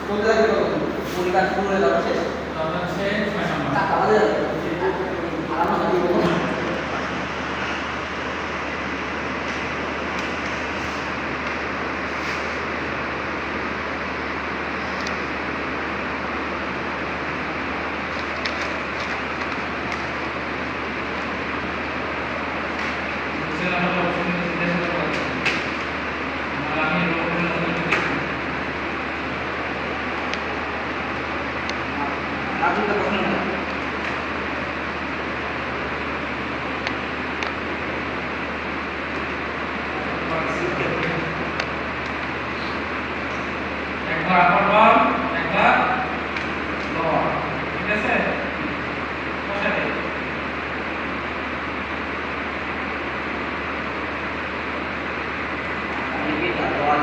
চলতে থাকবে কত পরিকার শুরু হয়ে যাবে শেষ তাহলে হচ্ছে 6 নাম্বার টাকা বাজে আরাম করে দিব আপনাদের প্রশ্ন না একবার আপার বল একবার লোয়ার ঠিক আছে বসাতে আমি কি দাওয়া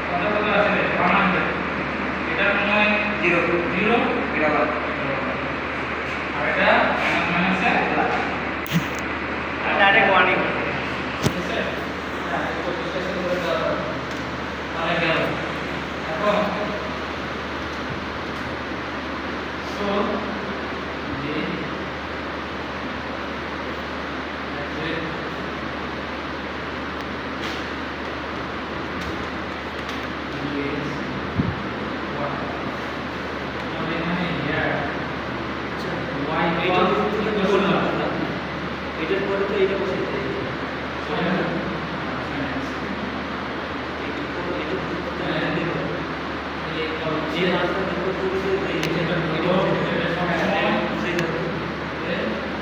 কত কত আছে রে বানাবে এটা মনে হয় 0 0 এটা বল আর এটা মাইনাস আছে আর ডাইরেক্ট ওয়ার্নিং ঠিক আছে হ্যাঁ এটা বিশ্লেষণ করে দেওয়া হবে তাহলে গেল এখন সো জি এটার পরে তো এটা বসে যে রাস্তা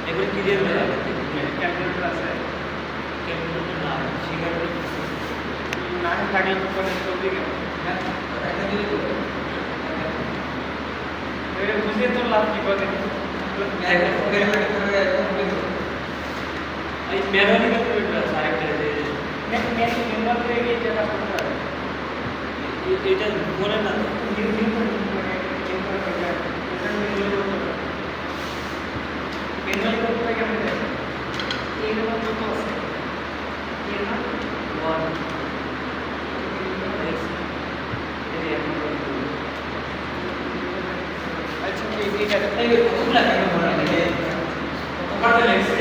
এবার ক্লিয়ার হয়ে যাবে ক্যালকুলেটর আছে ক্যালকুলেটর না শিকারের না থাকলে পরে চলবে কেন একটা দিলে তো এটা বুঝে তো লাভ কি করে এই ম্যানুয়ালি ক্যালকুলেটর আছে আরেকটা ম্যানুয়াল হয়ে গিয়ে যেটা করতে হবে এটা বলে না ম্যানুয়ালি করতে কেমন এইরকম কত আছে এর না 1 আচ্ছা কি এটা এই কত লাগে মনে লাগে কত লাগছে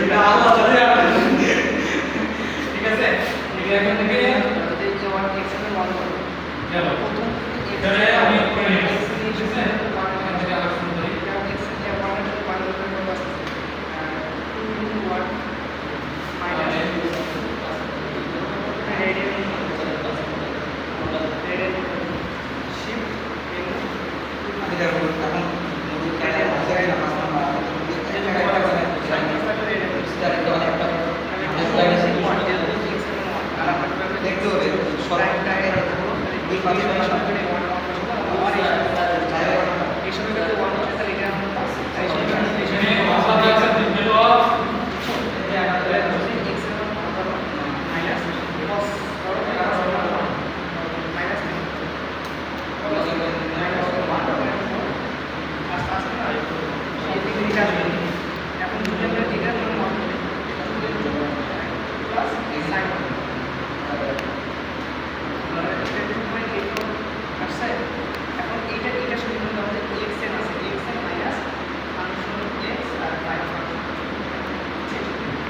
এটা আলাদা চলে যাবে ঠিক আছে এটা এখান থেকে এই যে 1 x এর মান কত গেল প্রথম তাহলে আমি করে নিব ঠিক আছে এখান থেকে আবার শুরু করি x এর মান এর মান কত আছে 2 1 দেখতে হবে সরকারের এই পাশে এখানে আলাদা আছে ডিটেল অফ এখন দুটো এটা প্লাস সাইন আসছে এখন এইটা এটা শুরু করতে হবে x এর আছে x এর মাইনাস ফাংশন x আর y ফাংশন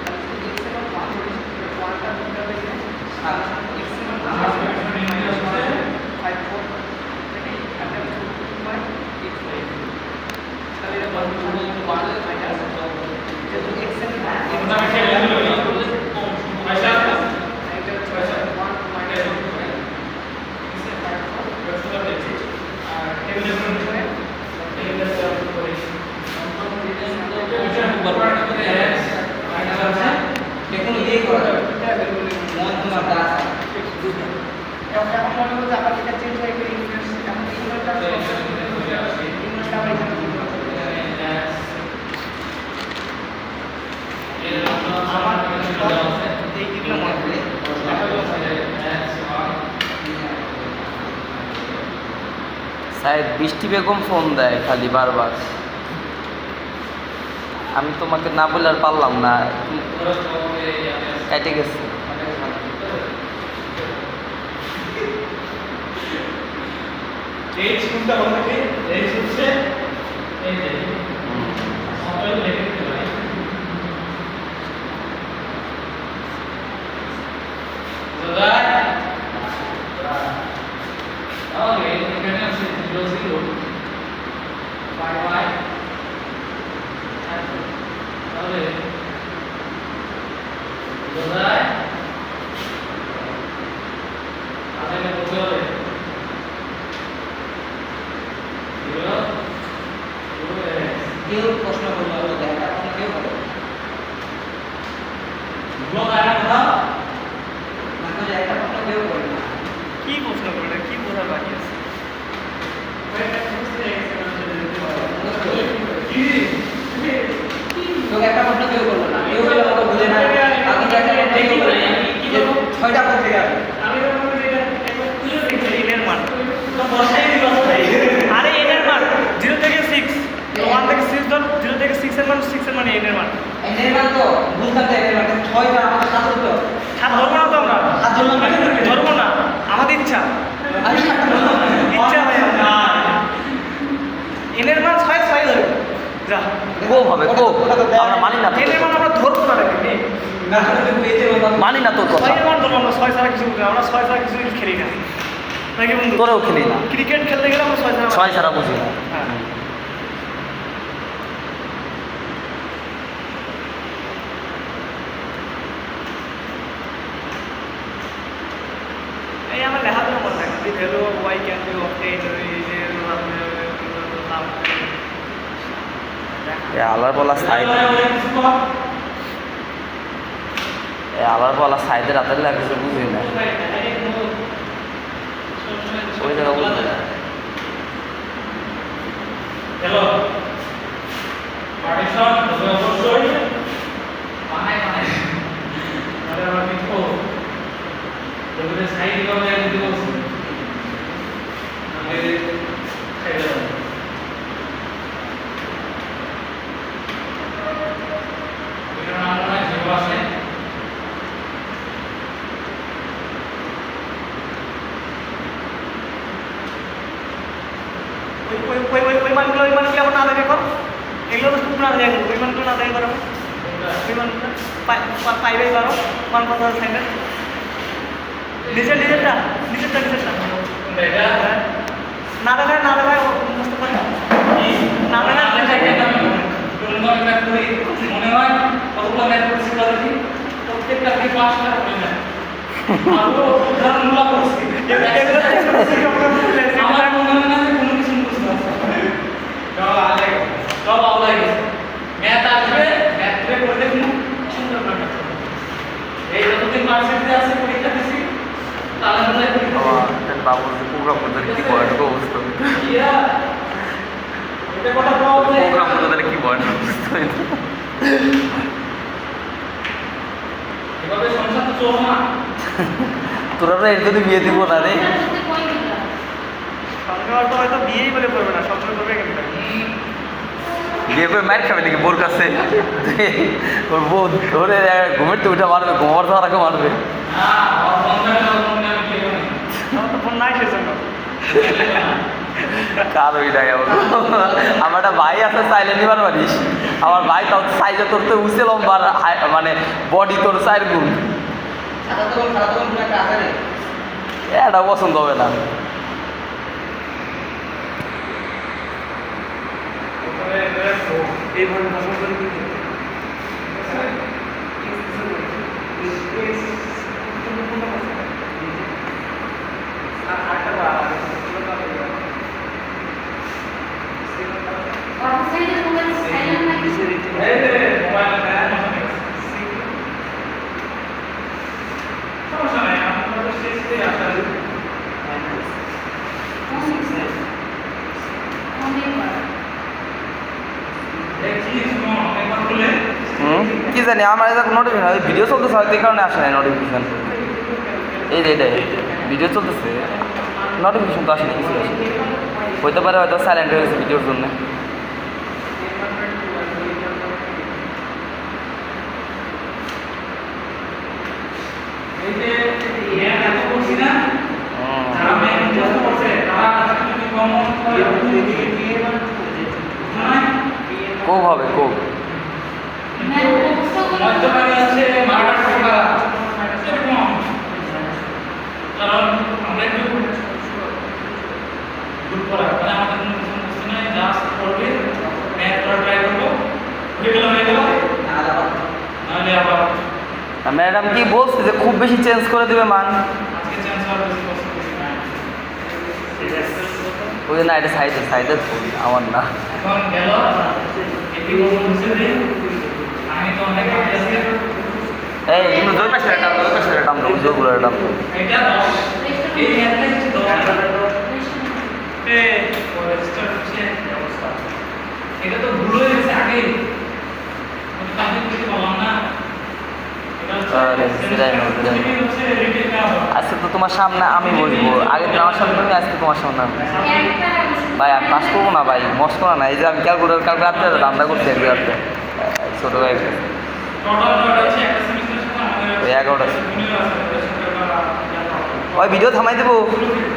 তাহলে x এর মান 1 ধরে 1টা দুটো হবে যে ফাংশন x এর মান 5 4 এটাকে একটা 2 x y তাহলে এটা 1 মাইনাস যেহেতু x এর মান আমরা খেলে দিল পয়সা এটা 1 মাইনাস আর টেবিলের উপরে টেবিলের উপরে দেখুন এই করা যাবে মন তোমার দাস এখন মনে করতে আবার এটা চেঞ্জ হয়ে গেলে ইনভার্স এখন ইনভার্সটা ইনভার্সটা আবার এখানে আমার এই দিকটা মনে করে সাহেব বৃষ্টি বেগম ফোন দেয় খালি বারবার। আমি তোমাকে না বলে আর পারলাম না, কেটে গেছে। এইচ কোনটা বলতে কি এইচ হচ্ছে এই যে সবাই লিখে দিতে পারি বুঝায় তাহলে এখানে আছে 0 0 y y তাহলে বুঝায় তাহলে বলতে হবে কেউ প্রশ্ন করলে হলো দেখা প্রশ্ন কেউ করে ব্লক আয়না কথা না তো একটা প্রশ্ন কেউ করে না কি প্রশ্ন করবে কি বোঝার বাকি আছে তোকে একটা প্রশ্ন কেউ করলো না কেউ বলে আমাকে বুঝে না বাকি একটা প্রশ্ন কেউ করে না যে 6টা করতে যাবে আমি তো বলবো এটা একবার তুলে দেখছি এর মান তো বসাই দিল আরে এর মান 0 থেকে 6 1 থেকে 6 ধর 0 থেকে 6 এর মান 6 এর মানে এর মান এর মান তো ভুল থাকতে এর মান 6টা আমাদের সাথে তো হাত ধরবো না তো আমরা হাত ধরলাম না ধরবো না আমাদের ইচ্ছা আমি 7টা ধরলাম ইচ্ছা ভাই এর মান 6 ধরবো যা কোপ হবে কোপ আমরা মানি না তো। এর মান আমরা ধরবো না নাকি না হলে তো এই যে মানি না তোর কথা 6 এর মান ধরবো আমরা 6 ছাড়া কিছু বুঝি না আমরা 6 ছাড়া কিছু খেলি না নাকি বন্ধু তোরেও খেলি না ক্রিকেট খেলতে গেলে আমরা 6 ছাড়া 6 ছাড়া বুঝি না হ্যাঁ এই আমার লেখাগুলো মনে থাকে the value of y can be obtained a আলার বলা সাইড এ আলার বলা সাইডে রাতের লাগে কিছু বুঝি না ওই জায়গা বুঝতে না হ্যালো পার্টিশন তবে অবশ্যই বানাই আরে আমরা লিখো তবে সাইড কিভাবে লিখতে বলছি আমি সাইড এখানে আমরা জিরো আছে ওই মানগুলো এখন না দেখে কর এগুলো তো খুব না দেখে ওই মানগুলো না দেখে করো ওই মানগুলো পাইবে করো মান কত সেকেন্ড নিজেরটা এটা না দেখায় বুঝতে পারি না দেখায় মনে হয় কতগুলো ম্যাথ করছি কি প্রত্যেকটা থেকে 5 টাকা করে নেয় আরো উদাহরণগুলো করছি আমার মনে হয় না যে কোনো কিছু বুঝতে পারছি সব আলাদা গেছে ম্যাথ আসবে ম্যাথ করে করলে কোনো সুন্দর না এই যতদিন মার্কশিটে আছে পরীক্ষা দিছি তাহলে মনে হয় পরীক্ষা বাবু প্রোগ্রাম করতে কি বয়স অবস্থা ইয়া এটা কথা বলতে প্রোগ্রাম করতে কি বয়স অবস্থা এভাবে সংসার তো চলবে না তোরা এর যদি বিয়ে দিব না রে সরকার তো হয়তো বিয়েই বলে করবে না সব করবে কিন্তু বিয়ে করে মায়ের খাবে নাকি বোর কাছে ওর বউ ধরে ঘুমের তো উঠে মারবে ঘুমার তো আগে মারবে না আমার সংসারে মনে আমি কি বলি আমার তো ফোন নাই সেজন্য কার ওই নাই আমার একটা ভাই আছে চাইলে নিবার পারিস আমার ভাই তাও সাইজে তোর তো উঁচে লম্বা মানে বডি তোর 4 গুণ সাদা তখন একটা আছে রে এটা পছন্দ হবে না এইভাবে ভাষণ করে কি এই রে মোবাইল সমস্যা নাই আমরা তো শেষ করে আসলে দেখছি শুনো একবার বলে কি জানি আমার এটা নোটিফিকেশন ভিডিও চলতেছে হয়তো এই কারণে আসে না নোটিফিকেশন এই যে ভিডিও চলতেছে নোটিফিকেশন তো আসেনি কিছু আসে হইতে পারে হয়তো সাইলেন্ট হয়ে গেছে ভিডিওর জন্য এই যে এত করছি না যারা মেন করছে তারা আজকে যদি কম কোক হবে কোক। মধ্যখানে আছে মার্কার টাকা এরকম। কারণ আমরা একটু গ্রুপ করা মানে আমাদের কোনো কিছু বুঝতে নাই, জাস্ট করবে ম্যাথ করা ট্রাই করবো, হয়ে গেল নাহলে আবার ম্যাডাম কি বলছে যে খুব বেশি চেঞ্জ করে দিবে মান? আজকে চেঞ্জ হওয়ার বেশি পসিবিলিটি নাই। ঠিক আছে, ওই যে না, এটা সাইডে আমার না। এখন গেল এটি বলতে বুঝতে দিই আমি তো অনেক আগে আছি। এই কিন্তু দুই পাশে টাম দাও, দুই পাশে টাম দাও, জোরগুলো টাম দাও। এটা 10 এই ম্যাথটা হচ্ছে 10 এ ফরেস্টার হচ্ছে অবস্থা। এটা তো ভুল হয়ে গেছে আগেই, আমি কাজে কিছু বললাম না। এটা আরে, সেটাই না, সেটাই না। হচ্ছে রিটেল নেওয়া হবে। আজকে তো তোমার সামনে আমি বসবো, আগে তো আমার সামনে তুমি, আজকে তোমার সামনে আমি। ভাই আমি পাস করবো না ভাই, মস্ত না, এই যে আমি ক্যালকুলেটর কালকে রাত্রে দামটা করছি এক রাত্রে ছোটো ভাই। টোটাল নটা হচ্ছে একটা সেমিস্টারের সাথে আমাদের ওই 11টা। জুনিয়র আছে ওদের সাথে আমরা ওই ভিডিও থামাই দেবো। শুরু থেকে